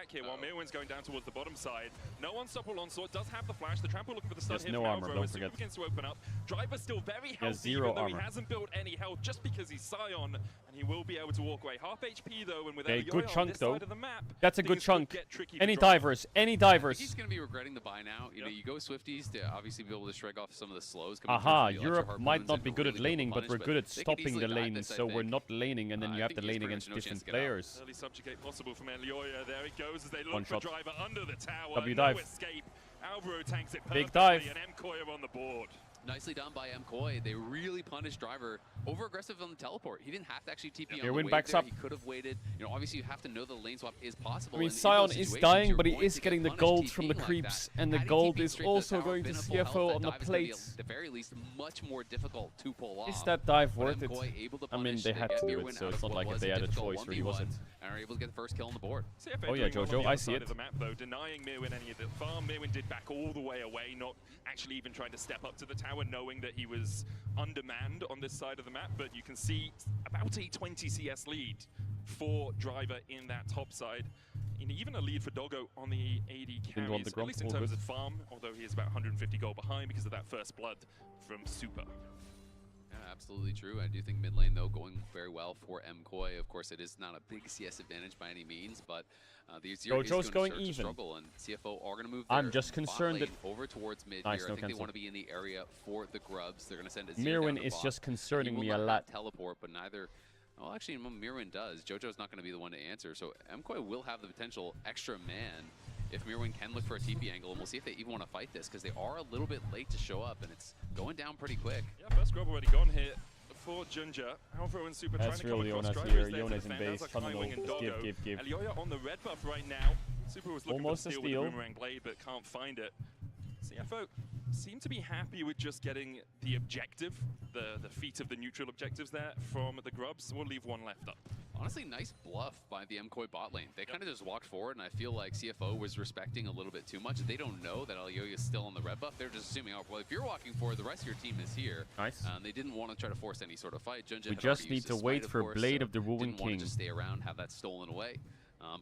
back here while Mirwin's going down towards the bottom side. No unstoppable onslaught, does have the flash. The Trample looking for the stun There's here no from armor, Alvaro. don't As Super forget. begins to open up. Driver's still very healthy, zero even though armor. he hasn't built any health just because he's Sion, and he will be able to walk away. Half HP though, and with Okay, Elioya good on chunk this though. side of the map, That's a good things could chunk. get tricky Any for Driver. divers, any He's divers. going to be regretting the buy now. You know, you go Swifties to obviously be able to shrug off some of the slows. Aha, Europe might not be good at laning, but we're good at stopping the lane, lanes, so we're not laning, and then you have to think lane he's against pretty much no different chance to get out. players. Early subjugate possible from Elioya. There he goes as they One look for shot. Driver under the tower. W No dive. escape. Alvaro tanks it Big perfectly, dive. and MKoy on the board. Nicely done by MKoy. They really punished Driver. Over aggressive on the teleport. He didn't have to actually TP on the Mirwin wave backs there. up. He could have waited. You know, obviously you have to know the lane swap is possible. I mean, and in Sion those is situations, dying, you're but he going is to get getting the punished gold from the TPing like creeps, that. and the Had he gold TP'd is straight to the also tower, going to been a full health, CFO that on the dive is gonna be, plates. at the very least, much more difficult to pull off. Is that dive But worth it? MKoy able to I mean, punish, they had get to do Mirwin it, so out it's of not what like if was they had a difficult choice where he 1v1, wasn't. and are able to get the first kill on the board. CFA Oh yeah, doing well on Jojo, the I other see side it. of the map, though, denying Mirwin any of the farm. Mirwin did back all the way away, not actually even trying to step up to the tower, knowing that he was undermanned on this side of the map. But you can see about a 20 CS lead for Driver in that top side. And even a lead for Doggo on the AD Didn't want carries, the at least in Grump, all terms good. of farm, although he is about 150 gold behind because of that first blood from Super. Yeah, absolutely true. I do think mid lane, though, going very well for MKoy. Of course, it is not a big CS advantage by any means, but the Azir Jojo's is going to even. struggle, and CFO are going to move I'm their just bot concerned lane that- over towards mid Nice, here. no I think they cancel. want to be in the area for the grubs. They're going to send Azir Mirwin down to is bot. just concerning He will me a not lot. have teleport, but neither. Well, actually, Mirwin does. Jojo's not going to be the one to answer, so MKoy will have the potential extra man if Mirwin can look for a TP angle, and we'll see if they even want to fight this, because they are a little bit late to show up, and it's going down pretty quick. Yeah, first grub already gone here for Junja. Alvaro and Super That's trying to really come across. Jonas Driver here. is there to Jonas in defend, base, as are Trundle, Kaiwing and just Doggo. give. Elioya on the red buff right now. Super was looking Almost for a the steal with the steal. Boomerang Blade, but can't find it. CFO seem to be happy with just getting the objective, the feat of the neutral objectives there from the grubs. We'll leave one left up. Honestly, nice bluff by the MKoy bot lane. They kind of just walked forward, and I feel like CFO was respecting a little bit too much. They don't know that Elioya is still on the red buff. They're just assuming, oh, well, if you're walking forward, the rest of your team is here. Nice. They didn't want to try to force any sort of fight. Junja We had just already need used to his wait smite, for of course, Blade so of the Ruin didn't want King. to just stay around, have that stolen away.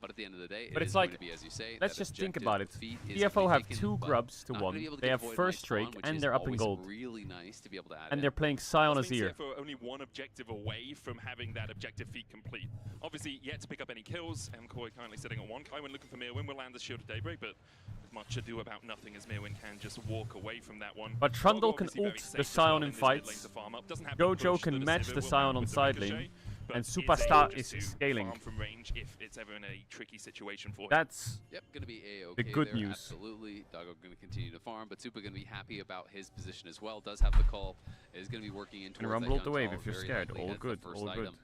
But at the end of the day, But it it's is like, going to be, as you say, let's that just think objective about it. feat is DFO gonna be have taken, 2 but grubs to not gonna 1. be able to They get have avoided first by spawn, Drake, which and is they're up in always gold. really nice to be able to add And in. they're playing Sion That means Azir. CFO are only one objective away from having that objective feat complete. Obviously, yet to pick up any kills. MKoy currently sitting on 1. Kaiwin looking for Mirwin. Will land the Shield of Daybreak, but with much ado about nothing as Mirwin can just walk away from that one. But Trundle Doggo can obviously very ult safe the as Sion well in this mid lane fights. to farm up. Doesn't have the Jojo push can that match Sivir the will Sion have on with the side ricochet, lane, but and is Superstar able is to scaling. farm from range if it's ever in a tricky situation for him. That's Yep, going to be A-OK the good there, news. Absolutely. Doggo going to continue to farm, but Super going to be happy about his position as well. Does have the call. Is going to be working in towards rumble that out the young wave tower if you're very scared. likely All as the good, first all good. item.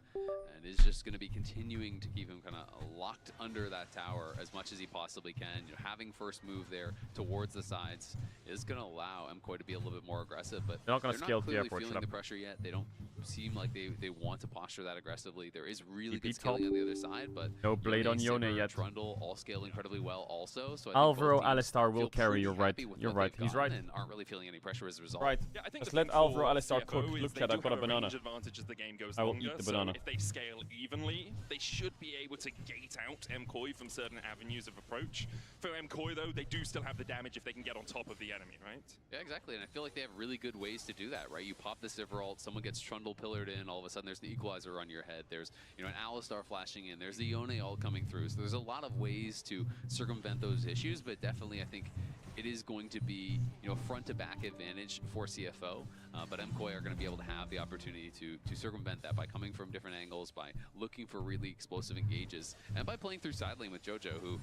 And is just going to be continuing to keep him kind of locked under that tower as much as he possibly can. You know, having first move there towards the sides is going to allow MKoy to be a little bit more aggressive, but They're not gonna scale to the clearly airport, feeling shut the up. pressure yet. They don't seem like they want to posture that aggressively. There is really TP good top. scaling on the other side, but No blade on Yone Sivir, yet. Trundle all scale incredibly well also. So I think Alvaro both teams Alistar will feel carry. pretty You're right. happy with You're what right. they've He's gotten right. and aren't really feeling any pressure as a result. Right. Yeah, I think Just the let thing Alvaro for Alistar CFO cook. is Look, they Chad, do I've got have a banana. range advantage as the game goes I will longer, eat the so banana. if they scale evenly, they should be able to gate out MKoy from certain avenues of approach. For MKoy, though, they do still have the damage if they can get on top of the enemy, right? Yeah, exactly, and I feel like they have really good ways to do that, right? You pop the Sivir ult, someone gets Trundle pillared in, all of a sudden there's the Equalizer on your head, there's an Alistar flashing in, there's the Yone ult coming through, so there's a lot of ways to circumvent those issues, but definitely I think it is going to be, front to back advantage for CFO, but MKoy are going to be able to have the opportunity to circumvent that by coming from different angles, by looking for really explosive engages, and by playing through side lane with Jojo, who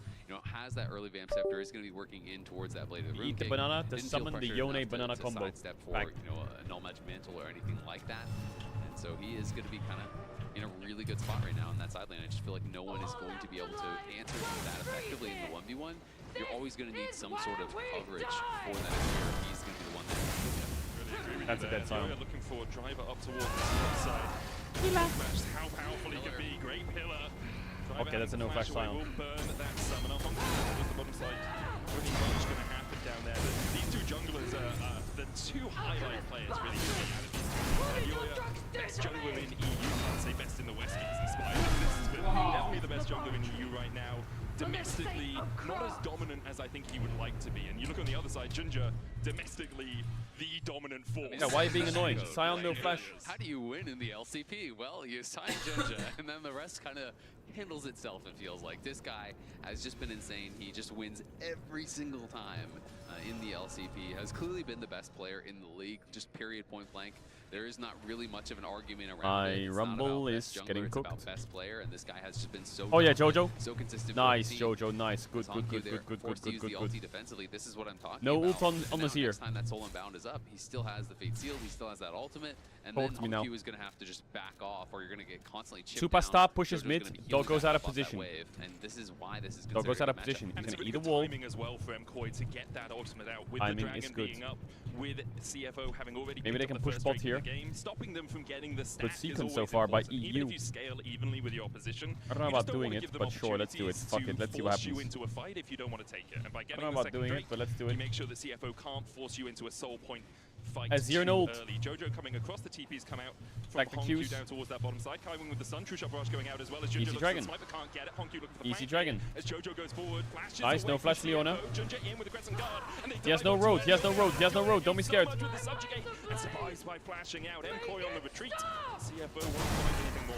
has that early Vamp Scepter, is going to be working in towards that Blade of the Ruin Eat the King. banana to Didn't feel summon the pressured Yone enough banana to combo. sidestep for Back. a null match mantle or anything like that, and so he is going to be kind of in a really good spot right now on that side lane. I just feel like no one is going to be able to answer that effectively in the 1v1. You're always going to need some sort of coverage for that player. He's going to be the one that Really agree with That's you a there. dead Sion. Elioya looking for Driver up towards the top side. Matched how powerful he can be. Great pillar. Driver Okay, that's a having no flash flash away Sion. will burn that summoner. Hong Kong towards the bottom side. Pretty much going to happen down there. But these two junglers are the two highlight players really coming out of this. Elioya, best jungler in EU. I'd say best in the West. He's inspired by this, but definitely the best jungler in EU right now. domestically not as dominant as I think he would like to be. And you look on the other side, Junja, domestically the dominant force. Yeah, why are you being annoying? Sion no flash. How do you win in the LCP? Well, you sign Junja, and then the rest kind of handles itself, it feels like. This guy has just been insane. He just wins every single time in the LCP. Has clearly been the best player in the league, just period, point blank. There is not really much of an argument around it. It's Rumble not about is best jungler, getting it's cooked. about best player, and this guy has just been so Oh yeah, dominant, Jojo. so consistent. Nice, for the team. Jojo. Nice. Good, Honku good, there, good, forced to use the good. ulti defensively. This is what I'm talking No about. ult on And the now Seer. next time that Soul Unbound is up, he still has the Fate Seal, he still has that ultimate, and Talk then to me now. Honku is going to have to just back off, or you're going to get constantly chipped Superstar down. pushes Jojo's mid, gonna be Dog healing goes back out of off that position. wave, and this is why this is Dog goes considered out a of matchup. position. And He's it's gonna really eat a good wall. timing as well for MKOI to get that ultimate out with Timing the is Dragon good. being up, with CFO having already Maybe picked they up can the push first bot streak in the here. game, stopping them from getting the stack is sequence so always far by important. Even EU. if you scale evenly with your opposition, I don't know you about just don't doing wanna it, give them but sure, let's do it. opportunities Fuck it, to let's see what force you happens. into a fight if you don't want to take it. And by I getting don't know the about second doing it, Drake, but let's do you it. make sure that CFO can't force you into a soul point fight Azir too no ult. early. Jojo coming across the TP's come out from Back to Honku Qs. down towards that bottom side. Kaiwing with the Sun, True Shot Barrage going out as well as Junja Easy looks Dragon. for the sniper, can't get it. Honku looking for the Easy flank Dragon. as Jojo goes forward, flashes Nice, away no from flash, Leona. CFO. Junja in with the Crescent Guard, and they He has dive no onto road, he has no MKOI. road, he has no road, don't be scared. So much with the subjugate, and surprised by flashing out. MKOI on the retreat. CFO won't find anything more.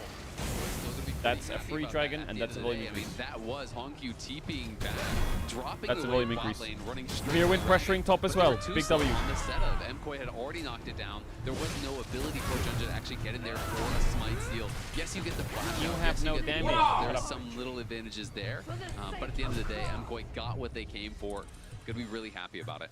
That's a free dragon, and that's a volume I mean, increase. that was Honku TPing back, dropping That's a away volume bot increase. lane, running straight Rear wind to the pressuring top as But there well. were two Big slow W. on the setup. MKOI had already knocked it down. There was no ability for Junja to actually get in there for a smite steal. Yes, you get the flash. You out. have Yes, no get the damage. ult. Shut There's up. some little advantages there, but at the end of the day, MKOI got what they came for. Gonna be really happy about it.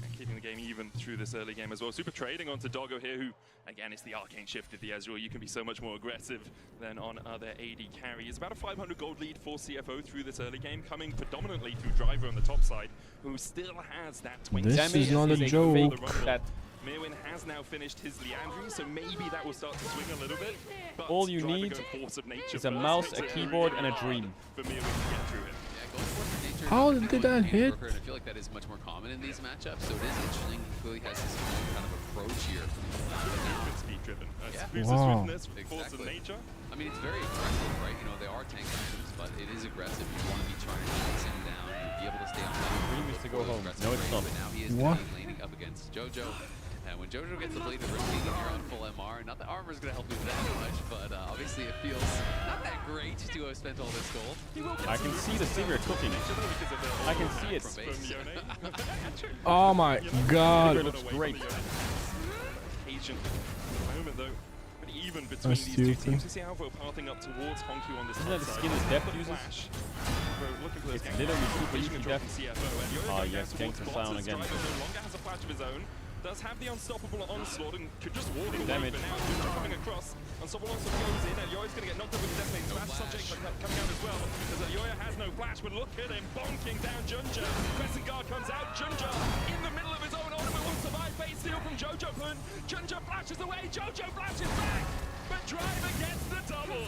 And keeping the game even through this early game as well. Super trading onto Doggo here, who, again, it's the arcane shift of the Ezreal. You can be so much more aggressive than on other AD carries. About a 500 gold lead for CFO through this early game, coming predominantly through Driver on the top side, who still has that 20. This Damage is not a fake joke. that Mirwin has now finished his Liandry, so maybe that will start to swing a little bit. But All you Driver need going force of nature is a first, mouse, makes a it keyboard, really and a hard dream. For Mirwin to get through him. Yeah, going for the nature. How is did that hit? And I feel like that is much more common in these matchups, so it is interesting. He clearly has his own kind of approach here. Movement speed driven. Boosts Wow. swiftness, force of Exactly. nature. I mean, it's very aggressive, right? You know, they are tank items, but it is aggressive. You want to be trying to chase him down and be able to stay on top. Dream is to go home. Aggressive No, it's trade, not. But now he is What? going to be laning up against Jojo. And when Jojo gets the Blade of Rift King and you're on full MR, not that armor's going to help you that much, but obviously it feels not that great to have spent all this gold. I can see the Sivir cooking. I can see it. From From base. Yone. Oh my Sivir god. looks great. Agent moment though, pretty even between these two stupid. teams. You see Alvo pathing up towards Honku on this Isn't that the top skin side. his depth The uses? flash. Alvo looking for those It's gank literally attacks, super vision easy control depth. from CFO, and Yoyo Ah, going yes, down gank towards for bots Sion as again. Driver no longer has a flash of his own. Does have the unstoppable onslaught and could just walk away Damage. for now. Junja coming across. Unstoppable onslaught goes in, and Yoyo's going to get knocked over with the death smash. Subject coming out as well. As Yoyo has no flash, but look at him bonking down Junja. Crescent Guard comes out. Junja in the middle of his own ultimate will survive. Face steal from Jojo Pun. Junja flashes away. Jojo flashes back. But Driver gets the double.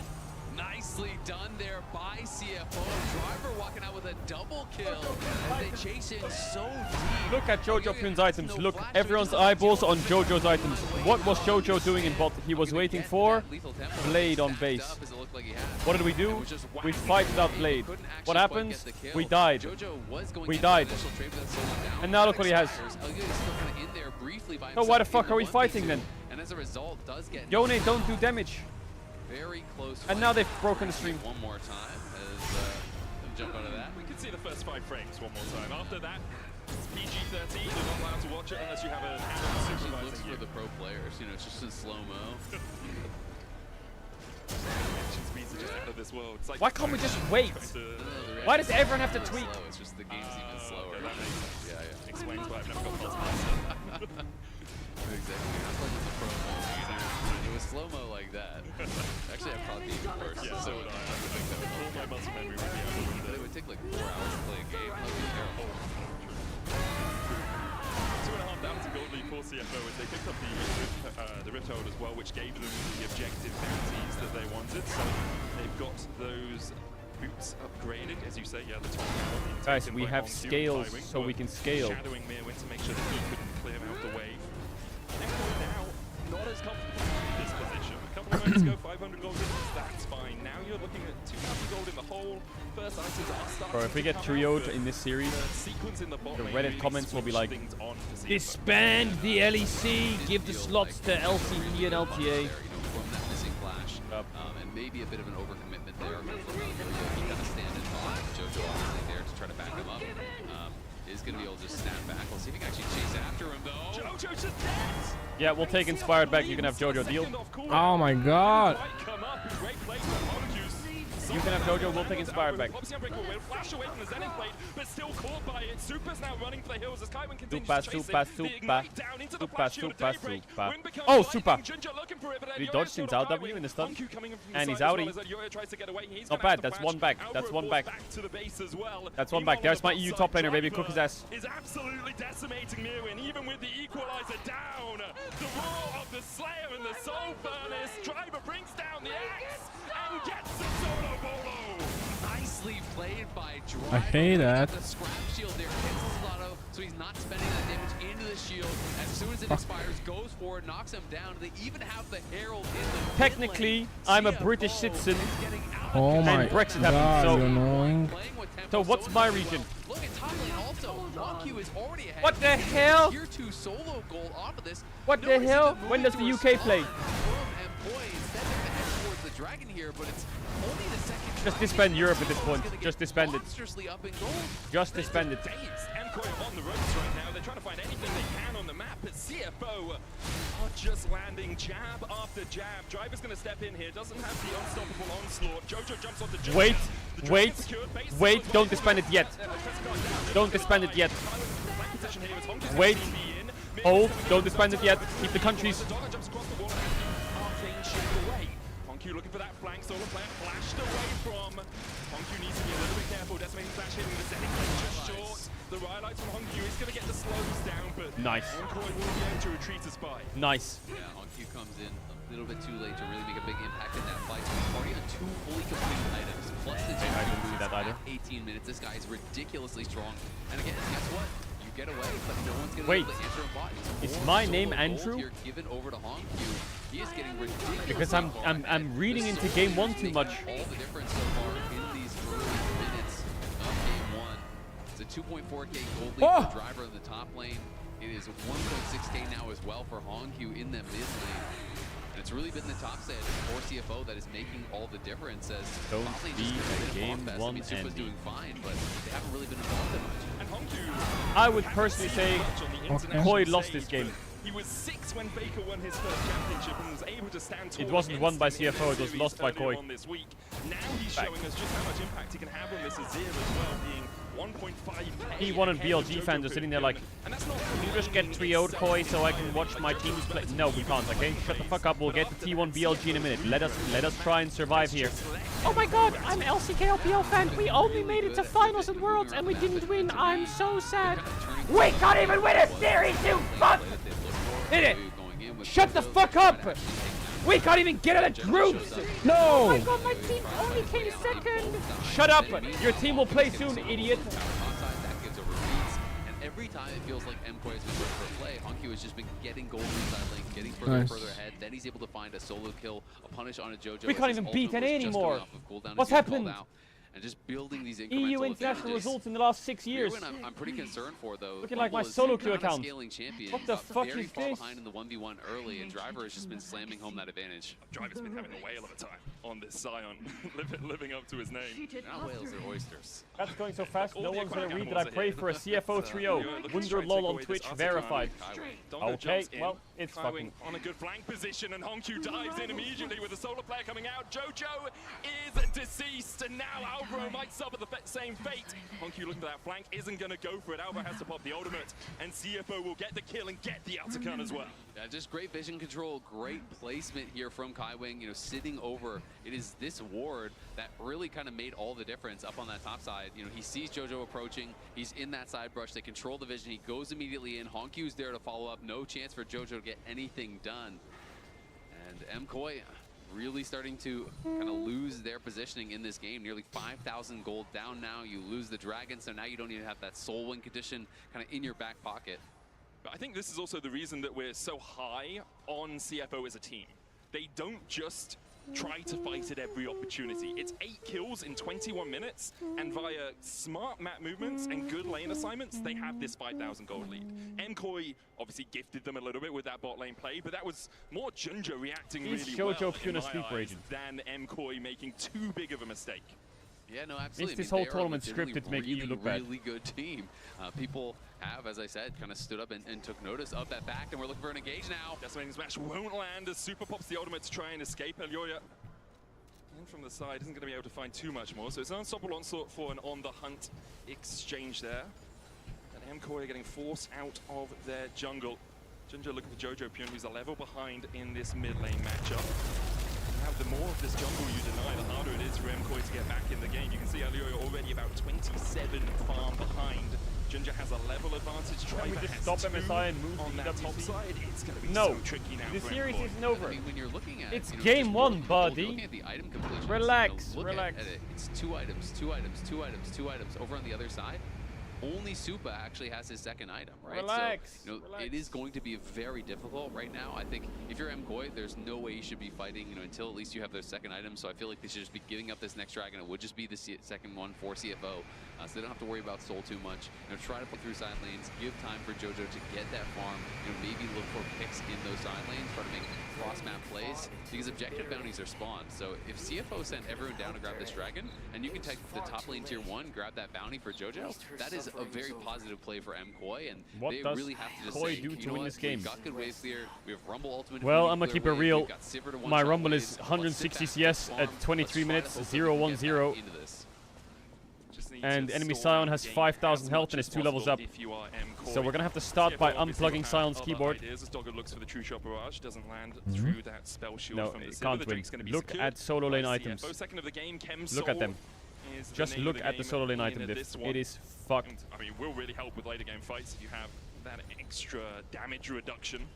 Nicely done there by CFO. Driver walking out with a double kill as they chase in so deep. Look at Jojo Yoyo Pun's has items. no Look, flash, so everyone's he just eyeballs deals on with Jojo's it. items. What was Jojo doing in bot? He was Gonna waiting get for that lethal tempo Blade on stacked base. up as it looked like he had. What did we do? And was just We whacking fight it. without He Blade. couldn't actually What quite happens? get the kill. We died. Jojo was going We in died. for the initial trade, but that slowed him down. And now look what he has. Expires. Elliot is still kind of in there briefly by So why the himself fuck in are we 1v2, fighting then? And as a result, does get Yone don't do damage. very close. And now they've broken the stream. One more time as jump out of that. We can see the first 5 frames one more time. After that, it's PG-13. You're not allowed to watch it unless you have a hand Actually looks supervising for you. the pro players. You know, it's just in slow-mo. Action speeds are just out of this world. It's like Why can't we just wait? trying to Why does everyone have to It's tweet? slow. It's just the game's even slower. okay, that makes sense. Yeah, yeah. explains why I've never got pulse master. Exactly. That's like with the pro mode. It was slow-mo like that. Actually, I'd probably be even worse. Yeah, so would I. I would think that would all my muscle memory would be out of But it would take like 4 hours to play a game. That would be terrible. 2,500 gold lead for CFO as they picked up the Rift Hold as well, which gave them the objective bounties that they wanted. So they've got those boots upgraded, as you say. Yeah, the top tower being Guys, taken we by have Hongsu and scales, Kaiwing, so who we are can scale. Shadowing Mirwin to make sure that he couldn't clear out the wave. MKOI now not as comfortable in this position. A couple of moments ago, 500 gold lead, that's fine. Now you're You're looking at 2,000 gold in the hole. First items are starting. Bro, if we to get come trioed out, in this series, sequence in the bot the lane Reddit really comments will be switch like, things on for CFO. disband the LEC, give the slots to LCD and LTA. There, from that missing flash, and maybe a bit of an overcommitment there. He kind of stand in behind JoJo obviously there to try to back him up. Is going to be able to just snap back. We'll see if he can actually chase after him though. JoJo's just dead. Yeah, we'll take Inspired back. You can have JoJo deal. Oh my god. You can have JoJo, we'll take Inspired back. Flash away from the Zenith blade, but still caught by it. Super's now running for the hills as Kaiwen continues Super, to chase super, it. The super. ignite down into the flash shield of Super, Daybreak. super. Wind becomes Oh, lightning. super. Ginger looking for it, but He Yoya dodged still into got RW Kaiwen. in the stun. Honku coming in from And the he's side as outie. well as Yoya tries to get away. He's Not gonna have bad, to that's flash. one back. That's Alvaro one pulls back. to the base as well. That's one Meanwhile, back. There's on my the EU bot top side, laner, baby. Driver Cook his ass. is absolutely decimating Mirwin, even with the equalizer down. The roar of the Slayer and the Soul Furnace. Driver brings down the axe and gets the solo bolo. Nicely played by Driver. I hate that. The scrap shield there hits the Slotto, so he's not spending that damage into the shield. As soon as it expires, goes forward, knocks him down. They even have the Herald in the Technically, mid lane. I'm a CFO British citizen. is getting out of Oh control. my And Brexit god, happened, so- you're annoying. Playing with tempo So what's so my well. region? Look at top lane also. Honku is already ahead. What the hell? Tier 2 solo goal off of this. What No the reason hell? to move When does into the a UK spot play? from Employ. Instead they're gonna head towards the dragon here, but it's only the second Just try. disband Europe at this CFO is point. gonna get Just disband it. monstrously up in gold. Just disband it. Days Mkoy on the ropes right now. They're trying to find anything they can on the map, but CFO are just landing jab after jab. Driver's going to step in here. Doesn't have the unstoppable onslaught. JoJo jumps onto Jump. Wait, The dragon wait, secured. Base wait, as well. don't disband it yet. Don't disband it yet. Wait, hold, don't disband it yet. Keep the countries. Honku looking for that flank. Solar player flashed away from. Honku needs to be a little bit careful. Decimating flash hitting the Zenith just short. The Rhyolites from Honku is going to get the slows down, but Nice. Mkoy will be able to retreat as by. Nice. Yeah, Honku comes in a little bit too late to really make a big impact in that fight. So he's already on 2 fully completed items, plus the 2 I didn't see that either. 18 minutes. This guy is ridiculously strong. And again, guess what? You get away, but no one's going to Wait. be able to answer him bot. Is Four my solo name gold Andrew? here given over to Honku. He is getting ridiculous. Because I'm reading into game 1 too much. All the difference so far in these early minutes of game 1. It's a 2.4k gold lead Oh. for Driver in the top lane. It is 1.6k now as well for Honku in the mid lane. And it's really been the top set for CFO that is making all the difference as Don't Botlane be just a been game farm fest. I one mean, Supa's Andy. doing fine, but they haven't really been involved in much. And Honku I would personally say Koi lost this game. He was 6 when Baker won his first championship and was able to stand tall. It wasn't won by against him in CFO, it was series lost by earlier Koi. on this week. Now he's Back. showing us just how much impact he can have on this Azir as well, being 1.5k. P1 and ahead of BLG Jojo fans are sitting there like, and that's not can you just get 3-0'd Koi so I can watch my teams play? No, we can't, okay? Shut the fuck up, we'll get the T1 BLG in a minute. Let us try and survive here. Oh my god, I'm LCK FPL fan. We only made it to finals and worlds and we didn't win. I'm so sad. We can't even win a series, you fuck! Hit it! Shut the fuck up! We can't even get out of groups! No! Oh my god, my team only came second. Shut up! Your team will play soon, idiot! That gives a repeats, and every time it feels like Mkoy has been ready for play. Honku has just been getting gold inside lane, getting further and Nice. further ahead. Then he's able to find a solo kill, a punish on a JoJo. We as can't his even beat ultimate NA was just anymore. going off of cooldown as What's he was called happened? out. And just building these incremental EU international advantages. results in the last 6 years. Mirwin, I'm pretty concerned for though. Looking like my Rumble is solo queue not a account. scaling champion. What the He's fuck very is far this? behind in the 1v1 early, and Driver has just been slamming home that advantage. Driver's been having a whale of a time on this Scion, living up to his name. Not whales, they're oysters. That's going so fast, All no the one's gonna aquatic read that I animals are pray here. for a CFO trio. Looking to try Wunder and lol take on away Twitch, this Artican verified. Dongo Okay, jumps in. well, it's Kaiwing fucking... on a good flank position, and Honku dives in immediately with a solar player coming out. JoJo is deceased, and now Alvaro might suffer the same fate. Honku looking for that flank, isn't going to go for it. Alvaro has to pop the ultimate, and CFO will get the kill and get the Artican as well. Yeah, just great vision control, great placement here from Kaiwing, you know, sitting over. It is this ward that really kind of made all the difference up on that top side. You know, he sees JoJo approaching, he's in that side brush, they control the vision, he goes immediately in, Honku's there to follow up, no chance for JoJo to get anything done. And Mkoy really starting to kind of lose their positioning in this game. Nearly 5,000 gold down now, you lose the dragon, so now you don't even have that soul win condition kind of in your back pocket. But I think this is also the reason that we're so high on CFO as a team. They don't just try to fight at every opportunity. It's 8 kills in 21 minutes, and via smart map movements and good lane assignments, they have this 5,000 gold lead. MKOI obviously gifted them a little bit with that bot lane play, but that was more Junja reacting Is really Jojo well Pune in a my sleeper eyes agent? than MKOI making too big of a mistake. Yeah, no, absolutely. Is this I whole mean, they are a tournament legitimately scripted to make you really, look bad? really good team. People have, as I said, kind of stood up and took notice of that fact, and we're looking for an engage now. Decimating Smash won't land as Super pops the ultimate to try and escape. Elyoya in from the side isn't going to be able to find too much more, so it's an unstoppable onslaught for an on-the-hunt exchange there. And MKOI getting forced out of their jungle. Junja looking for Jojo Pune, who's a level behind in this mid lane matchup. Now, the more of this jungle you deny, the harder it is for MKOI to get back in the game. You can see Elyoya already about 27 farm behind. Junja has a level advantage. Can we Triber just has stop 2 MSI and move on to that top EWC? side. It's going to be No, so tricky now the for series MKOI. isn't over. I mean, when you're looking at It's you know, game just one, raw gold, buddy. you're looking at the item completions. Relax, look relax. At it. It's 2 items, 2 items, 2 items, 2 items. Over on the other side, only Supa actually has his second item, right? Relax, So, you know, relax. it is going to be very difficult right now. I think if you're MKOI, there's no way you should be fighting, you know, until at least you have their second item. So I feel like they should just be giving up this next dragon. It would just be the second one for CFO, so they don't have to worry about Soul too much. You know, try to put through side lanes, give time for Jojo to get that farm. You know, maybe look for picks in those side lanes, try to make cross-map plays, because objective bounties are spawned. So if CFO sent everyone down to grab this dragon, and you can take the top lane tier 1, grab that bounty for Jojo, that is a very positive play for MKOI, and What they does really have to just KOI say, do you to know win what, this game? We've got good waves here. We have Rumble ultimate. if Well, we I'm gonna clear keep it waves. real. We've got Sivir to My one-shot Rumble waves. is Let's 160 sit back, CS farm. at 23 Let's minutes, try to hope that we can get 0-1-0. back into this. Just need And to enemy stall Sion has the game 5,000 as health much and as is 2 levels possible up. if you are MKOI. So we're gonna have to start by CFO obviously unplugging will have Sion's other keyboard. ideas as Doggo looks for the True Shot Barrage, doesn't land through that spell shield No, from the it Sivir. can't The win. Drake's gonna be Look secured at solo by lane CFO. items. Second of the game, Chem Look at Soul them. is the Just name look of at the solo lane in item diff. this It one. is fucked. And, I mean, will really help with later game fights if you have that extra damage reduction.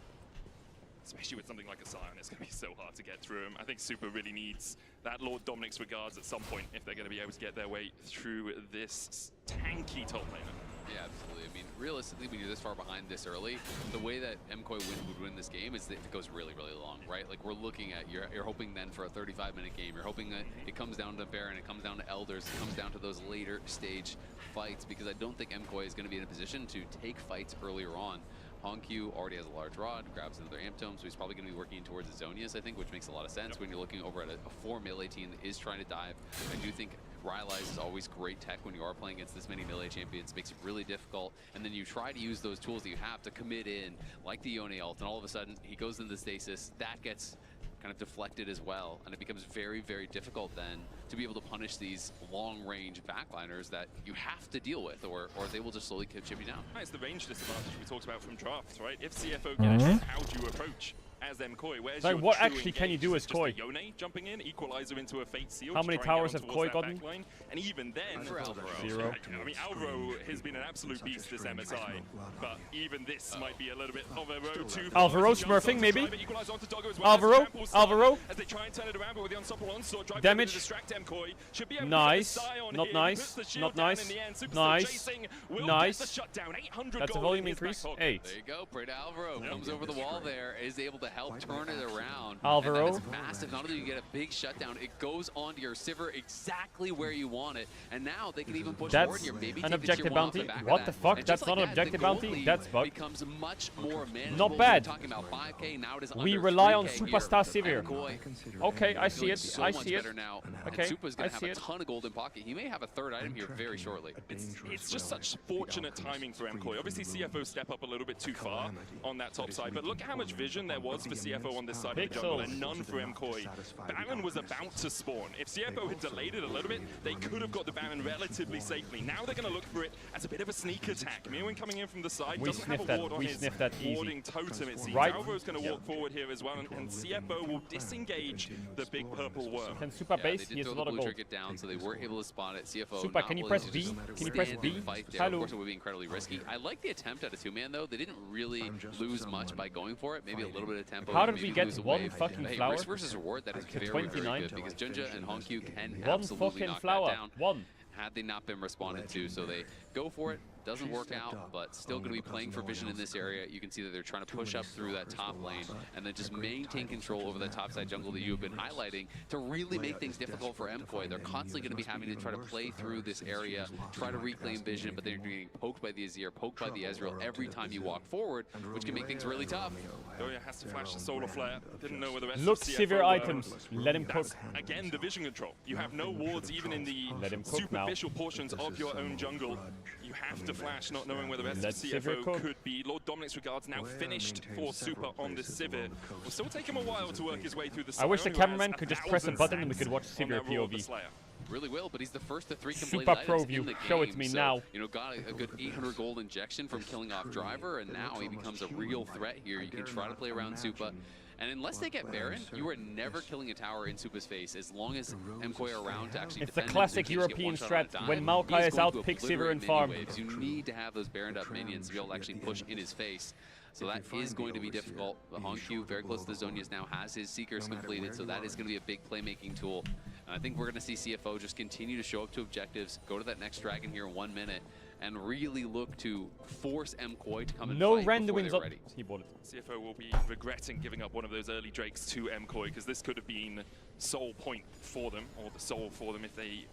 Especially with something like a Sion, it's going to be so hard to get through him. I think Super really needs that Lord Dominic's regards at some point if they're going to be able to get their way through this tanky top laner. Yeah, absolutely. I mean, realistically, when you're this far behind this early, the way that MKOI would win this game is that if it goes really, really long, right? Like, we're looking at, you're hoping then for a 35-minute game. You're hoping that it comes down to Baron, it comes down to Elders, it comes down to those later stage fights, because I don't think MKOI is going to be in a position to take fights earlier on. Honkyu already has a large rod, grabs another Amp Tome, so he's probably going to be working towards the Zonias, I think, which makes a lot of sense when you're looking over at a 4 melee team that is trying to dive. I do think Rylai's is always great tech when you are playing against this many melee champions. Makes it really difficult, and then you try to use those tools that you have to commit in, like the Yone ult, and all of a sudden he goes into stasis. That gets kind of deflected as well, and it becomes very, very difficult then to be able to punish these long-range backliners that you have to deal with, or they will just slowly chip you down. It's the range disadvantage we talked about from drafts, right? If CFO get it, how do you approach as MKOI? Where's Like, your what true actually can you engage? do Is as it just KOI? a Yone jumping in, equalizer into a Fate Seal. How to many try and get towers on have towards KOI that gotten? backline? And even then, For Alvaro. 0. I mean, Alvaro has been an absolute beast this MSI, but even this might be a little bit of a road too far. Alvaro He jumps smurfing, onto maybe? Driver, equalizer onto Doggo as well. Alvaro, There's a Alvaro. As they try and turn it around, but with the unstoppable onslaught, Driver Damage. to distract MKOI. Should be able Nice. to get the Sion Not here. nice. Puts the shield Not down nice. in the end. Superstar Nice. chasing. Will Nice. get the shutdown. 800 That's a gold volume in his back increase. pocket. 8. There you go. Prey to Alvaro comes over the wall there, is able to help turn it around. Alvaro. And that is massive. Not only do you get a big shutdown, it goes onto your Sivir exactly where you want it. And now they can even push That's forward here. Maybe an take the tier objective 1 off the bounty? back of What that. the fuck? And That's just not like an that, the objective gold bounty? lead That's bugged. becomes much more manageable. Not bad. We're talking about 5K, now it is We under rely on 3K Superstar here. Sivir. MKOI Okay, I see feeling it. so I much see it. better now. Okay, And Supa's going I to have see a it. ton of gold in pocket. He may have a third item here very shortly. It's just such fortunate timing for MKOI. Obviously, CFO step up a little bit too far on that top side, but look how much vision there was for CFO on this side of the jungle, and none for MKOI. Baron was about to spawn. If CFO had delayed it a little bit, they could have got the Baron relatively safely. Now they're going to look for it as a bit of a sneak attack. Mirwin coming in from the side, We doesn't have sniffed a that. ward on We his sniffed that easy. warding totem, it seems. Right. Alvaro's going to walk forward here as well, and CFO will disengage the big purple worm. Can Super Yeah, base? they He did has a throw lot the of blue gold. trinket down, so they were able to spot it. CFO Super, not can you willing press to B? just Can you press stand B? and fight there. Hello. Of course, it would be incredibly risky. I like the attempt at a two-man, though. They didn't really lose much by going for it. Maybe a little bit of tempo. How did maybe we get lose a one wave. fucking Hey, flower? risk versus reward, that is very, 29? very good, because Junja and Honkyu can One absolutely fucking knock flower. that down. One. Had they not been responded to, so they go for it. Doesn't work out, but still going to be playing for Vision in this area. You can see that they're trying to push up through that top lane and then just maintain control over that topside jungle that you've been highlighting to really make things difficult for MKOI. They're constantly going to be having to try to play through this area, try to reclaim Vision, but they're getting poked by the Azir, poked by the Ezreal every time you walk forward, which can make things really tough. Doya has to flash the Solar Flare. Didn't know where the rest Look, of CFO severe were. items. Let him cook. That's, again, the vision control. You have no wards even in the Let him cook now. superficial portions of your own jungle. You have to flash, not knowing where the rest Let of Sivir CFO cook. could be. Lord Dominic's regards now finished for Super on this Sivir. Will still take him a while to work his way through the I wish the Sion, who cameraman has could just press a 1,000 button and we could sacks watch on Sivir that Roar of the POV. Slayer. Really will, but he's the first of 3 completed Super items Pro in view. the Show it game. to me So, now. You know, got a good 800 gold injection from killing off Driver, and now he becomes a real threat here. You can try to play around Supa. And unless they get Baron, you are never killing a tower in Supa's face as long as MKOI are around to actually It's the defend him. classic They can't just get European one shot on a strat. dime. When Maokai He's is going out, to pick Sivir obliterate and many farm. waves. You need to have those Baroned up minions to be able to actually push in his face. So that is going to be difficult. But Hongq, very close to the Zhonya's now, has his Seekers completed, so that is going to be a big playmaking tool. And I think we're going to see CFO just continue to show up to objectives, go to that next dragon here in 1 minute, and really look to force MKOI to come and No fight random before wins they're up. ready. He bought it. CFO will be regretting giving up one of those early Drakes to MKOI, because this could have been sole point for them, or the soul for them, if they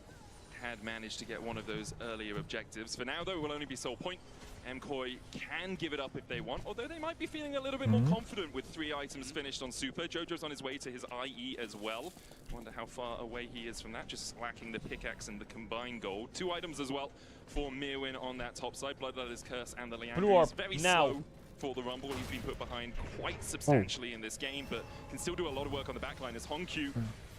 had managed to get one of those earlier objectives. For now, though, it will only be sole point. MKOI can give it up if they want, although they might be feeling a little bit more confident with 3 items finished on Super. Jojo's on his way to his IE as well. Wonder how far away he is from that, just lacking the pickaxe and the combined gold. 2 items as well for Mirwin on that top side, Bloodletter's Curse and the Liandry. Blue orb, He's very now. slow for the Rumble. He's been put behind quite substantially in this game, but can still do a lot of work on the backline as Hongq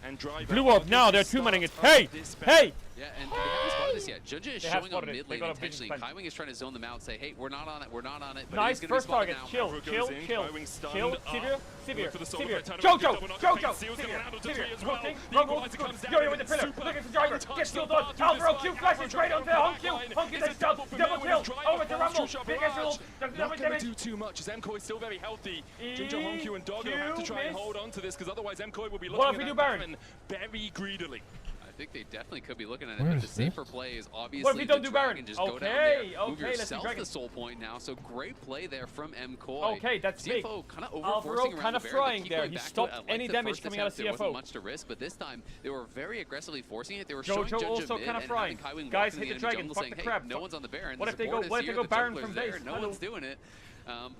and Driver. Blue orb, now they're two-manning it. Hey! Hey! Yeah, and they haven't spotted this yet. Junja is They have showing on spotted it. mid They lane got a intentionally. big defense. Kaiwing is trying to zone them out, say, hey, we're not on it, we're not on it. But Nice, it is gonna first be spotted target. now. Chill, Avro goes chill, in, chill. Kaiwing stunned Chill, up. Sivir, Sivir, Look for the Solar Sivir. Flare, Jojo, double knock, okay, Jojo, Seal's gonna land onto Sivir, three as well. looking, The rumble, equalizer comes down, Yo-yo with the and pillar, Super looking for Dragon, touched gets the killed bar on, through Alvaro, this Q fight. flashes right onto Hongq, Backline. Hongq It's takes a down, double for double Mirwin. kill, Driver over to falls Rumble, through shot big barrage. Ezreal, Not double gonna damage. do too much as MKOI is still very healthy. Junja, Hongq and Doggo have to try and miss. hold on to this, because otherwise MKOI will be What if looking we at do that Baron? very greedily. I think they definitely could be looking at it, Where but the is safer play is obviously What if we don't the do Baron? Dragon. Just go down Okay, there, move okay, let's do yourself Dragon. the soul point now. So great play there from MKOI. Okay, that's big. CFO kind of Alvaro over-forcing around kind of the Baron. They frying keep there. going He back to stopped it. I like any the damage first coming out of attempt. There wasn't CFO. much to risk, but this time they were very aggressively forcing it. They were Jojo showing Junja also mid kinda and frying. having Kaiwing Guys, walking hit the in dragon, jungle fuck saying, the hey, crab. no one's on the Baron. What The if they support go- is what if they here, go the Baron jungler's from there, base? No Hello. one's doing it.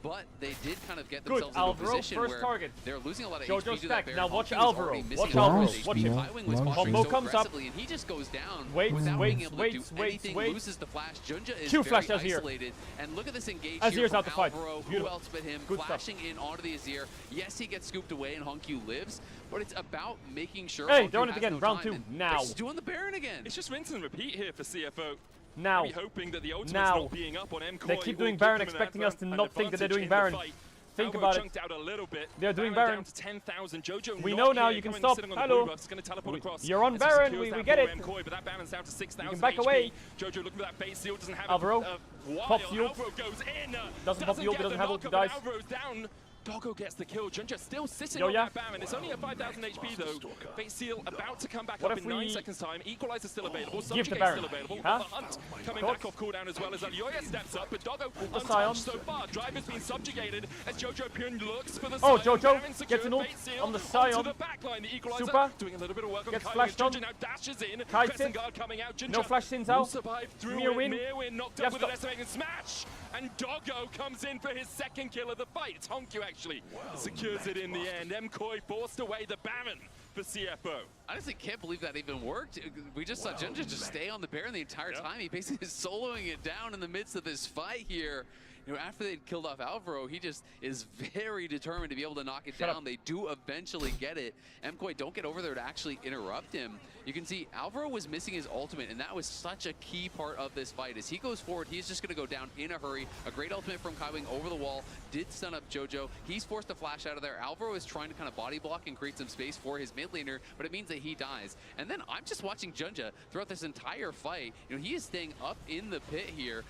But they did kind of get Good, themselves into Alvaro, a position first where target. they're losing a lot of Jojo HP to that stack. Baron. Now watch Hongq was Alvaro. already missing Watch a lot of Alvaro. HP. Watch him. Kaiwing was Combo posturing so comes up. aggressively, and he just goes down Wait, without wait, being able wait, to do wait, anything. wait. Loses the flash. Junja is Q very flash Azir. isolated. And look at this engage Azir's here from out the fight. Alvaro. Who Beautiful. else but him? Good stuff. Flashing in onto the Azir. Yes, he gets scooped away, and Hongq lives. But it's about making sure. Hey, Hongq doing it has again. no Round time, 2. and Now. they're just doing the Baron again. It's just rinse and repeat here for CFO. Now. Maybe hoping that the ultimate's Now. not being up on MKOI. They keep will doing give Baron, them an expecting us to an not think that they're advantage doing in the Baron. fight. Think Alvaro about it. chunked out a little bit. They're doing Baron Baron. down to 10,000. Jojo We not know now, here, you can Kaiwing stop. sitting on the Hello. blue buff, is gonna teleport across. You're on as he Baron, secures we that get for it. MKOI, but that Baron's down to 6,000 back HP. away. Jojo looking for that base seal, doesn't have Alvaro. it. While Pop shield. Alvaro goes in. Doesn't pop shield, get doesn't the have knock ult, up, dies. and Alvaro's down. Doggo gets the kill. Junja still sitting Yo, on yeah. that Baron. It's only at 5,000 HP though. Base seal about to come back What up if in 9 we seconds time. Equalizer still available. give the Subjugate's Baron? still available. Huh? The Hunt coming Cool. back off cooldown as well as Alioya steps up, but Doggo the untouched Sion. so far. Driver's been subjugated as Jojo Pyun looks for the Oh, Sion. Jojo Baron gets secured, an ult base seal on the onto Sion. the backline. The Equalizer Super. doing a little bit of work on Gets Kaiwing. flashed on. Junja now dashes in. Kites Crescent it. Guard coming out. No Junja flash Sin will Zhao. survive through Mirwin. it. Mirwin knocked Yes, up with an go. estimating smash. And Doggo comes in for his second kill of the fight. It's Hongq actually secures it in the end. MKOI forced away the Baron for CFO. I honestly can't believe that even worked. We just saw Junja just stay on the Baron the entire time. He basically is soloing it down in the midst of this fight here. You know, after they'd killed off Alvaro, he just is very determined to be able to knock it down. They do eventually get it. MKOI don't get over there to actually interrupt him. You can see Alvaro was missing his ultimate, and that was such a key part of this fight. As he goes forward, he's just going to go down in a hurry. A great ultimate from Kaiwing over the wall, did stun up Jojo. He's forced to flash out of there. Alvaro is trying to kind of body block and create some space for his mid laner, but it means that he dies. And then I'm just watching Junja throughout this entire fight. You know, he is staying up in the pit here,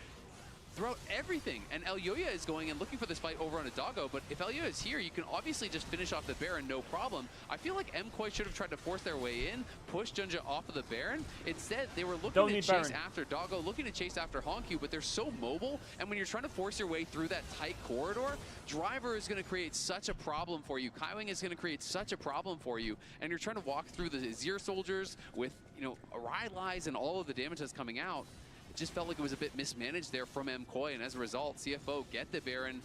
throughout everything. And Elyoya is going and looking for this fight over on a doggo, but if Elyoya is here, you can obviously just finish off the Baron, no problem. I feel like MKOI should have tried to force their way in, push Junja off of the Baron. Instead, they were looking to chase after Doggo, looking to chase after Honku, but they're so mobile, and when you're trying to force your way through that tight corridor, Driver is going to create such a problem for you. Kaiwing is going to create such a problem for you, and you're trying to walk through the Azir soldiers with, you know, Rylai's and all of the damage that's coming out. It just felt like it was a bit mismanaged there from MKOI, and as a result, CFO get the Baron,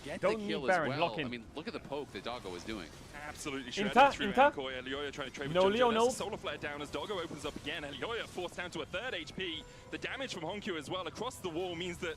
get the kill as well. I mean, look at the poke that Doggo was doing. Absolutely shredded through MKOI. Elyoya trying to trade with Junja. There's a solar flare down as Doggo opens up again. Elyoya forced down to a 3rd HP. The damage from Honku as well across the wall means that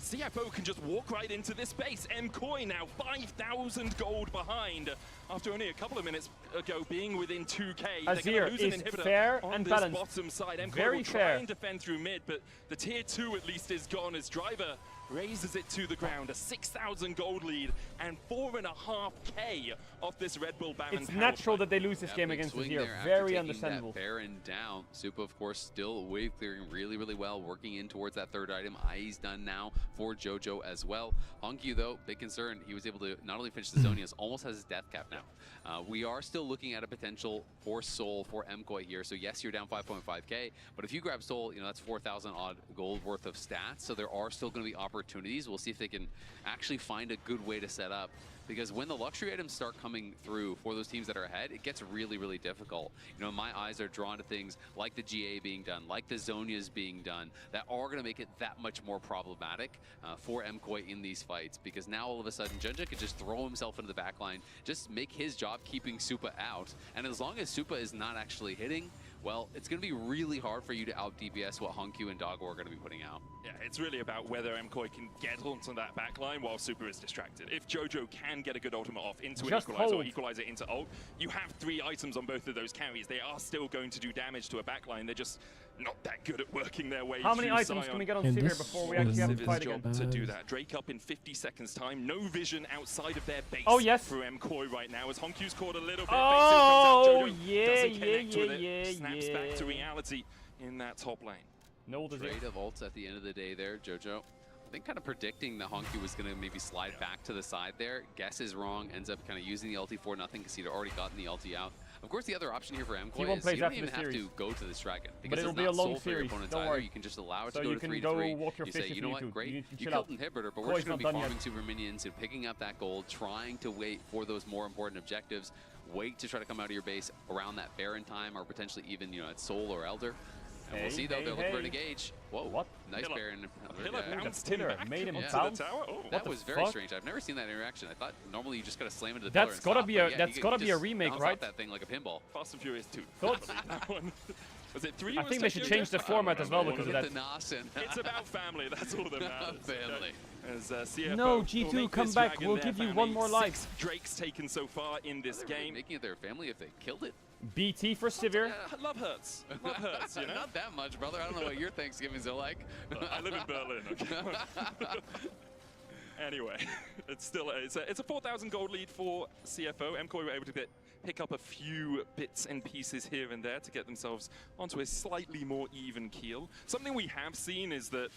CFO can just walk right into this base. MKOI now 5,000 gold behind after only a couple of minutes ago being within 2k. Azir is fair and balanced. Bottom side. MKOI Very will try and defend through mid, but the tier 2 at least is gone as Driver raises it to the ground. A 6,000 gold lead and 4.5k off this Red Bull Baron. It's natural that they lose this game against Azir. Very understandable. Baron down. Supa, of course, still wave clearing really well, working in towards that 3rd item. Ai's done now for Jojo as well. Honku, though, big concern. He was able to not only finish the Zonias, almost has his death cap now. We are still looking at a potential for Soul for MKOI here. So yes, you're down 5.5k, but if you grab Soul, you know, that's 4,000 odd gold worth of stats. So there are still going to be opportunities. We'll see if they can actually find a good way to set up, because when the luxury items start coming through for those teams that are ahead, it gets really difficult. You know, my eyes are drawn to things like the GA being done, like the Zonias being done, that are going to make it that much more problematic for MKOI in these fights, because now all of a sudden Junja could just throw himself into the backline, just make his job keeping Supa out, and as long as Supa is not actually hitting, well, it's going to be really hard for you to out DPS what Honku and Doggo are going to be putting out. Yeah, it's really about whether MKOI can get onto that backline while Supa is distracted. If Jojo can get a good ultimate off into an equalizer or equalizer into ult, you have 3 items on both of those carries. They are still going to do damage to a backline. They're just not that good at working their way through. How many items can we get on Sivir before we actually have to fight again? To do that. Drake up in 50 seconds time. No vision outside of their base for MKOI right now, as Honku's caught a little bit. Oh, Snaps back to reality in that top lane. No trade of ults at the end of the day there, Jojo. I think kind of predicting that Honku was going to maybe slide back to the side there. Guess is wrong, ends up kind of using the ulti for nothing because he'd already gotten the ulti out. Of course, the other option here for MKOI is you don't even have to go to this dragon, because it'll be a long series. Don't worry. You can just allow it to go to 3-3. You say, you know what, great, you killed Inhibitor, but we're just going to be farming super minions and picking up that gold, trying to wait for those more important objectives. Wait to try to come out of your base around that Baron time, or potentially even, you know, at Soul or Elder. And we'll see, though, they're looking for an engage. Whoa, what? Nice Baron. Pillar bounced him back. Made him bounce. That was very strange. I've never seen that interaction. I thought normally you just gotta slam into the pillar. That's gotta be a remake, right? That thing like a pinball. Fast and Furious 2. Thoughts? Was it 3? I think they should change the format as well because of that. It's about family. That's all that matters. Family. As CFO no, G2, come back. We'll give you one more life. 6 Drakes taken so far in this game. Making it their family if they killed it. BT for Sivir. Love hurts. Love hurts, you know? Not that much, brother. I don't know what your Thanksgivings are like. I live in Berlin, okay? Anyway, it's still it's a 4,000 gold lead for CFO. MKOI were able to pick up a few bits and pieces here and there to get themselves onto a slightly more even keel. Something we have seen is that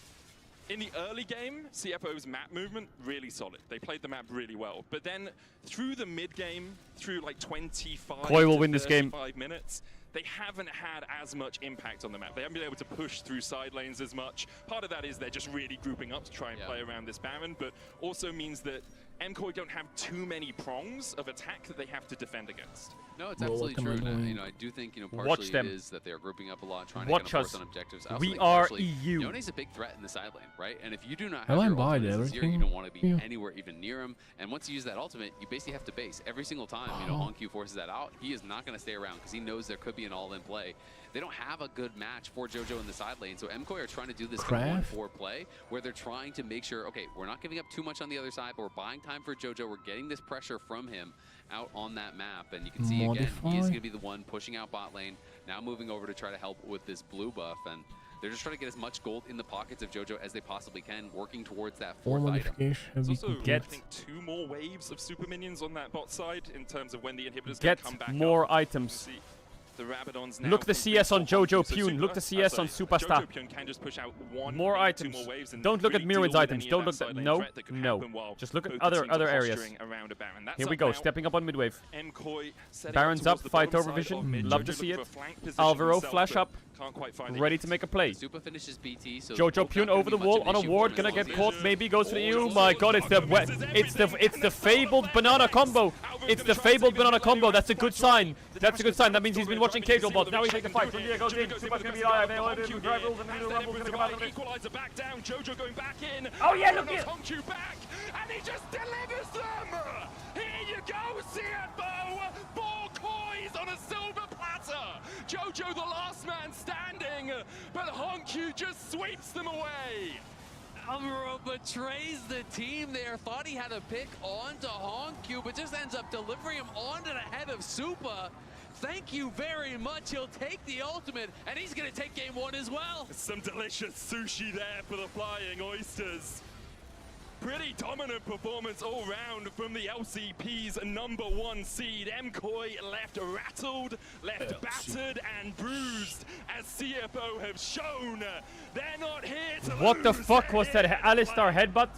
in the early game, CFO's map movement, really solid. They played the map really well. But then through the mid game, through like 25 Koi will win this game. minutes, they haven't had as much impact on the map. They haven't been able to push through side lanes as much. Part of that is they're just really grouping up to try and play around this Baron, but also means that MKOI don't have too many prongs of attack that they have to defend against. No, it's absolutely true. And, you know, I do think, you know, partially it is that they're grouping up a lot, trying to kind of force on objectives. We are EU. Yone's a big threat in the side lane, right? And if you do not have your ultimate as Azir, you don't want to be anywhere even near him. And once you use that ultimate, you basically have to base. Every single time, you know, Honku forces that out, he is not going to stay around because he knows there could be an all-in play. They don't have a good match for Jojo in the side lane, so MKOI are trying to do this kind of 1-4 play where they're trying to make sure, okay, we're not giving up too much on the other side, but we're buying time for Jojo. We're getting this pressure from him out on that map, and you can see again, he is going to be the one pushing out bot lane, now moving over to try to help with this blue buff, and they're just trying to get as much gold in the pockets of Jojo as they possibly can, working towards that 4th item. There's also, I think, 2 more waves of super minions on that bot side in terms of when the inhibitors can come back more up. items. The Rabadons now Look the from CS on 3 for Jojo Honku, so Pune. Look the CS on sorry, Superstar. Jojo Pune can just push out one, More maybe items. 2 more waves and Don't look at really Mirrod's deal with items. any Don't of look that at sideline no, threat that could no. happen while Just look at both other teams are areas. posturing around a Baron. That's Here we up go, now. stepping up on mid wave. MKOI setting Baron's towards up, the fight bottom over side vision. of mid. Love to Jojo see looking it. for a flank position Alvaro himself, flash but up, can't quite find ready it. to make a play. Supa finishes BT, so Jojo Poke Pune not gonna over be the much wall of on a an issue ward, for gonna him get as caught. long Maybe goes for the Oh, oh my god, it's the fabled banana combo. It's the fabled banana combo. That's a good sign. That's a good sign. That means he's been watching Casual Bot. Now he takes the fight. Julia goes in. Supa's gonna be alive. They want to do drive rules and then the Rumble's gonna come out of it. Equalizer back down. Jojo going back in. Oh yeah, look Baron's here. Honku back, and he just delivers them. Here you go, CFO. 4 coins on a silver platter. Jojo, the last man standing, but Honku just sweeps them away. Alvaro betrays the team there. Thought he had a pick onto Honku, but just ends up delivering him onto the head of Supa. Thank you very much. He'll take the ultimate, and he's going to take game 1 as well. Some delicious sushi there for the Flying Oysters. Pretty dominant performance all round from the LCP's #1 seed. MKOI left rattled, left battered and bruised, as CFO have shown. They're not here to What the lose. fuck was that Alistar headbutt?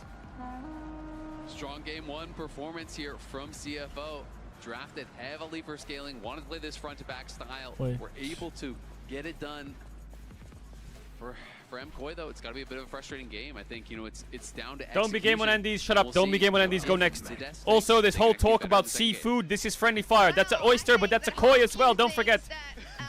Strong game 1 performance here from CFO. Drafted heavily for scaling, wanted to play this front to back style. Wait. We're able to get it done. For MKOI though, it's got to be a bit of a frustrating game. I think, you know, it's down to Don't be game on execution. Endies, shut up. We'll Don't be see game on Endies, go if next. the Destiny Also, this thing whole actually talk better about than the second game. seafood, this is Friendly Fire. That's an oyster, but that's a koi as well. Don't forget.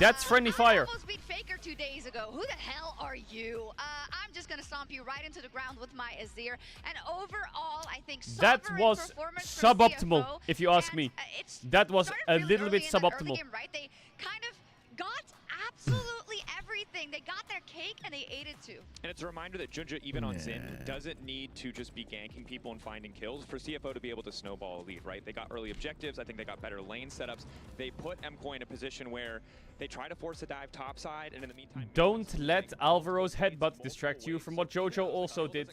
That's Friendly Fire. I almost beat Faker 2 days ago. Who the hell are you? I'm just gonna stomp you right into the ground with my Azir. And overall, I think That sovereign was performance from suboptimal, CFO, if you ask and, me. it's That was started a really little bit early in that early suboptimal. game, right? They kind of got absolutely everything. They got their cake and they ate it too. And it's a reminder that Junja, even on Xin, doesn't need to just be ganking people and finding kills for CFO to be able to snowball a lead, right? They got early objectives. I think they got better lane setups. They put MKOI in a position where they try to force a dive topside, and in the meantime... Don't let Alvaro's headbutt distract you from what Jojo also did.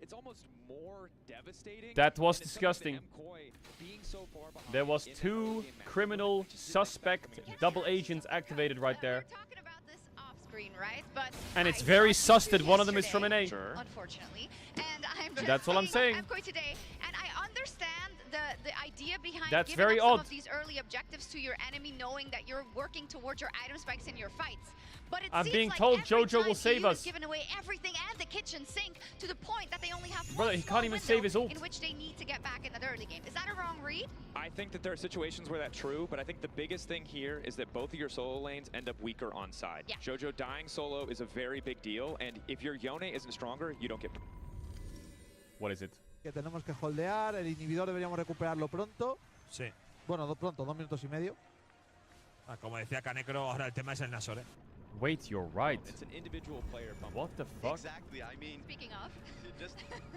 It's almost more devastating. That was and it's disgusting. something that MKOI being so far behind There was in that 2 early game match criminal suspect double agents activated right there. We're talking about this off screen, right? But And it's I very saw sus that one of them is from yesterday, NA. Sure. Unfortunately, and I'm just That's what I'm playing saying. MKOI today, and I understand the idea behind That's giving very up some odd. of these early objectives to your enemy, knowing that you're working towards your item spikes in your fights. But it I'm seems being like told every Jojo will time save EU us. is giving away everything and the kitchen sink to the point that they only have Brother, one he small can't even window save his ult. in which they need to get back in that early game. Is that a wrong read? I think that there are situations where that's true, but I think the biggest thing here is that both of your solo lanes end up weaker on side. Yeah. Jojo dying solo is a very big deal, and if your Yone isn't stronger, you don't get... What is it? Que tenemos que holdear, el inhibidor deberíamos recuperarlo pronto. Sí. Bueno, pronto, 2 minutos y medio. Ah, como decía Canecro, ahora el tema es el Nashor, ¿eh? Wait, you're right. It's an individual player bump. What the fuck? Exactly. I mean, Speaking of.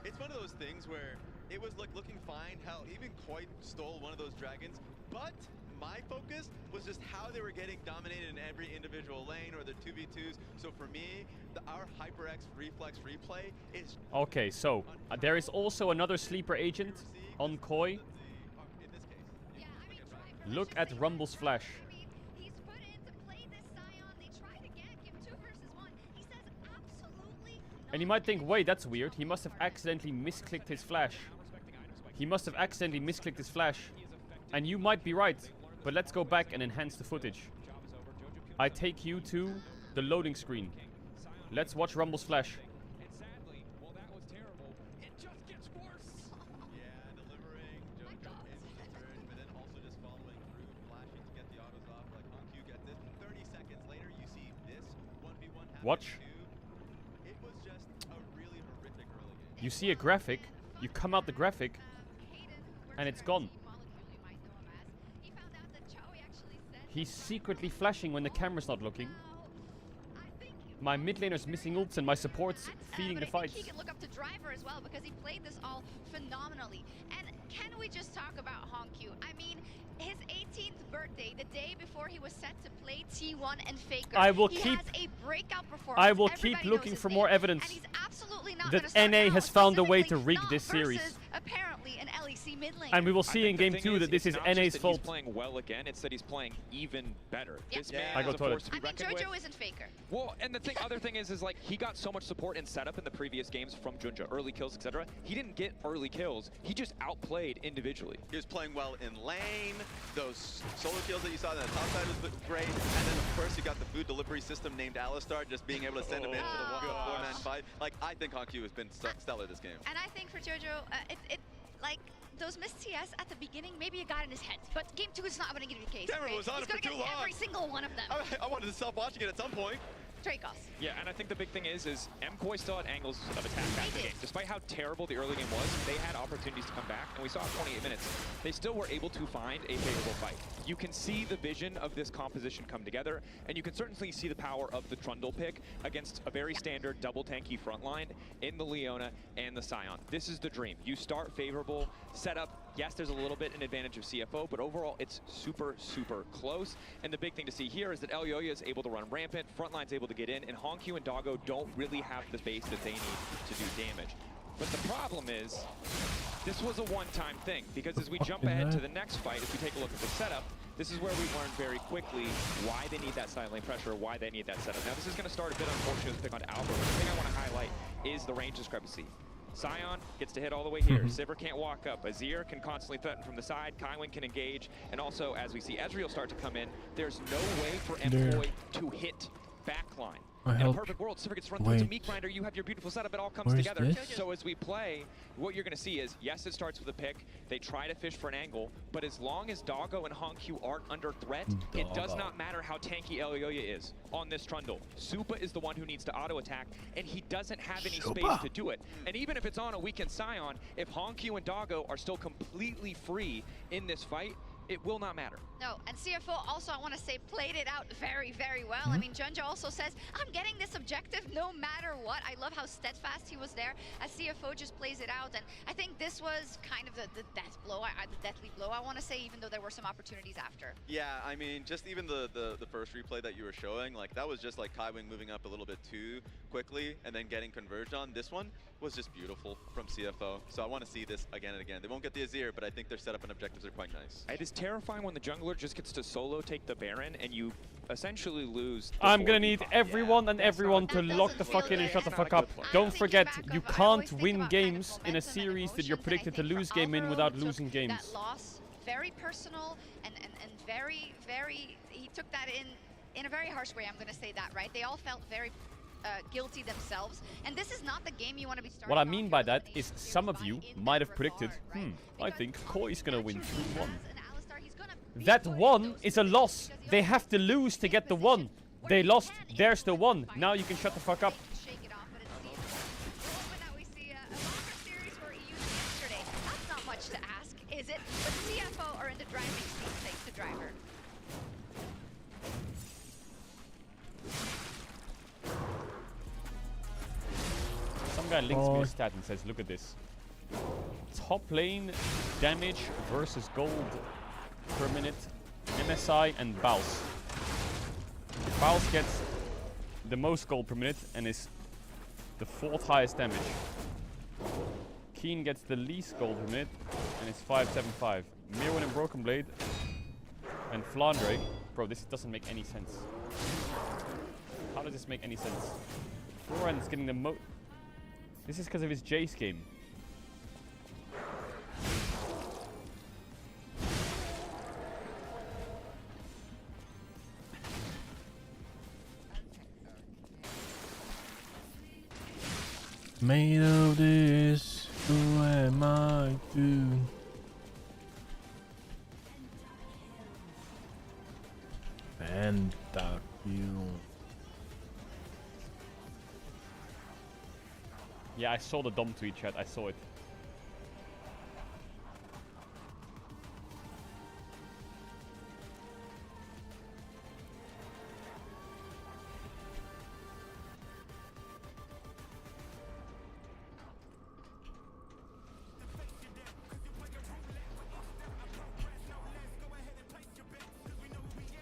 it's one of those things where it was like looking fine. Hell, even Coit stole one of those dragons, but my focus was just how they were getting dominated in every individual lane or the 2v2s. So for me, our HyperX reflex replay is Okay, so there is also another sleeper agent on Koi. in this case. Yeah, I mean, try for Look the at shit. Rumble's flash. I mean, he's put in to play this Sion. They try to gank him 2 versus 1. He says absolutely And you might think, wait, that's weird. He must have accidentally misclicked his flash. He must have accidentally misclicked his flash. And you might be right. But let's go back and enhance the footage. I take you to the loading screen. Let's watch Rumble's flash. And sadly, well, that was terrible. It just gets worse. Yeah, delivering Jojo into the turret, but then also just following through, flashing to get the autos off. Like Honku gets this. 30 seconds later, you see this 1v1 happen Watch. too. It was just a really horrific early game. You see a graphic, you come out the graphic, and it's gone. He's secretly flashing when the camera's not looking. My mid laner's missing ults and my support's feeding the but I fights. think he can look up to Driver as well because he played this all phenomenally. And can we just talk about Honku? I mean, his 18th birthday, the day before he was set to play T1 and Faker. I will he keep- has a breakout performance. I will Everybody keep knows looking his for name, more evidence and he's absolutely not that gonna start NA now, has found a way to specifically rig not this series. versus, apparently, an LEC mid lane. And we will I see think in the game thing 2 that this is it's not just NA's that fault. He's playing well again, it's that he's playing even better. Yep. This Yeah. man I is go a toilet. force to be I mean, reckoned with. Jojo isn't Faker. Well, and the other thing is like he got so much support in setup in the previous games from Junja, early kills, etc. He didn't get early kills. He just outplayed individually. He was playing well in lane. Those solo kills that you saw on the top side was great. And then, of course, you got the food delivery system named Alistar, just being able to send him in for the four-man fight. Like, I think HonkQ has been stellar this game. And I think for Jojo, like those missed TS at the beginning, maybe it got in his head. But game 2 is not going to give you the case. Cameron okay? was on He's it for gonna too get long. every single one of them. I wanted to stop watching it at some point. Dracos. Yeah, and I think the big thing is MKOI still had angles of attack back in the They game. did. Despite how terrible the early game was, they had opportunities to come back, and we saw in 28 minutes, they still were able to find a favorable fight. You can see the vision of this composition come together, and you can certainly see the power of the Trundle pick against a very standard double tanky front line in the Leona and the Sion. This is the dream. You start favorable, setup. Yes, there's a little bit an advantage of CFO, but overall it's super, super close. And the big thing to see here is that Elyoya is able to run rampant, Frontline's able to get in, and HonkQ and Doggo don't really have the base that they need to do damage. But the problem is, this was a one-time thing, because as we jump ahead to the next fight, if we take a look at the setup, this is where we learn very quickly why they need that side lane pressure, why they need that setup. Now, this is going to start a bit unfortunate with pick on Alpha, but the thing I want to highlight is the range discrepancy. Sion gets to hit all the way here. Sivir can't walk up. Azir can constantly threaten from the side. Kaiwin can engage. And also, as we see Ezreal start to come in, there's no way for MKOI to hit backline. In a perfect world, Sivir gets run through to Meat Grinder. You have your beautiful setup. It all comes together. this? So as we play, what you're going to see is, yes, it starts with a pick. They try to fish for an angle. But as long as Doggo and HonkQ aren't under threat, it does not matter how tanky Elyoya is on this Trundle. Supa is the one who needs to auto-attack, and he doesn't have any space to do it. And even if it's on a weakened Sion, if HonkQ and Doggo are still completely free in this fight, it will not matter. No, and CFO also, I want to say, played it out very, very well. I mean, Junja also says, I'm getting this objective no matter what. I love how steadfast he was there as CFO just plays it out. And I think this was kind of the death blow, the deathly blow, I want to say, even though there were some opportunities after. Yeah, I mean, just even the first replay that you were showing, like, that was just like Kaiwin moving up a little bit too quickly and then getting converged on. This one was just beautiful from CFO. So I want to see this again and again. They won't get the Azir, but I think their setup and objectives are quite nice. It is terrifying when the jungler just gets to solo take the Baron and you essentially lose. I'm gonna need everyone and everyone to lock the fuck in and shut the fuck up. Don't forget, you can't win games in a series that you're predicted to lose game in without losing games. That loss, very personal and very, very, he took that in a very harsh way, I'm gonna say that, right? They all felt very guilty themselves, and this is not the game you want to be starting. What I mean by that is some of you might have predicted, I think Koi's gonna win 2-1. That 1 is a loss. They have to lose to get the 1. They lost, there's the 1. Now you can shut the fuck up. Shake it off, but it seems we're hoping that we see a longer series for EU yesterday. That's not much to ask, is it? But CFO are in the driving seat thanks to Driver. Some guy links me a stat and says, look at this. Top lane damage versus gold per minute, MSI and Baus. Baus gets the most gold per minute and is the 4th highest damage. Keen gets the least gold per minute and is 575. Mirwin and Broken Blade and Flandre. Bro, this doesn't make any sense. How does this make any sense? Goran's getting the most. This is because of his Jace game. Made of this, who am I to? Pentakill. Yeah, I saw the Dom tweet chat. I saw it.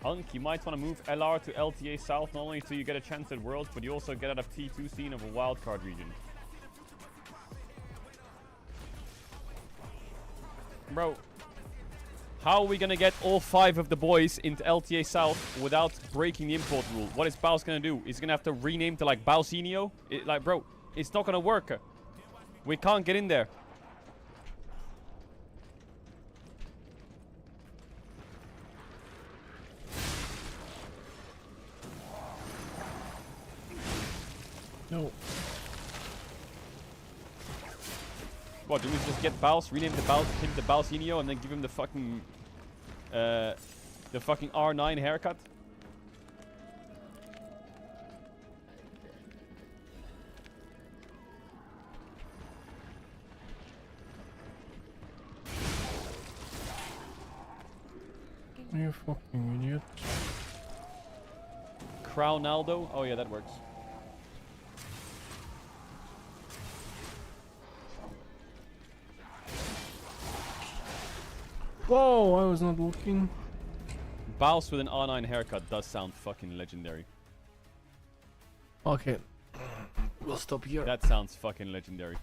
Hunk, you might want to move LR to LTA South, not only so you get a chance at Worlds, but you also get out of T2 scene of a wildcard region. bro. How are we gonna get all 5 of the boys into LTA South without breaking the import rule? What is Baus gonna do? He's gonna have to rename to like Bausinio? Like, bro, it's not gonna work. We can't get in there. No. What, do we just get Baus, rename him to Bausinio, and then give him the fucking R9 haircut? You fucking idiot. Crownaldo? Oh yeah, that works. Whoa, I was not looking. Baus with an R9 haircut does sound fucking legendary. Okay. We'll stop here. That sounds fucking legendary.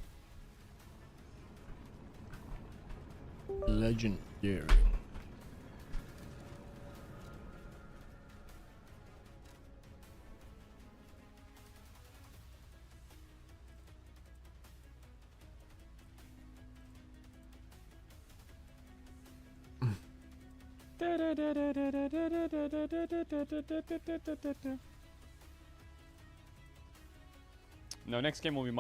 Legendary. No, next game will be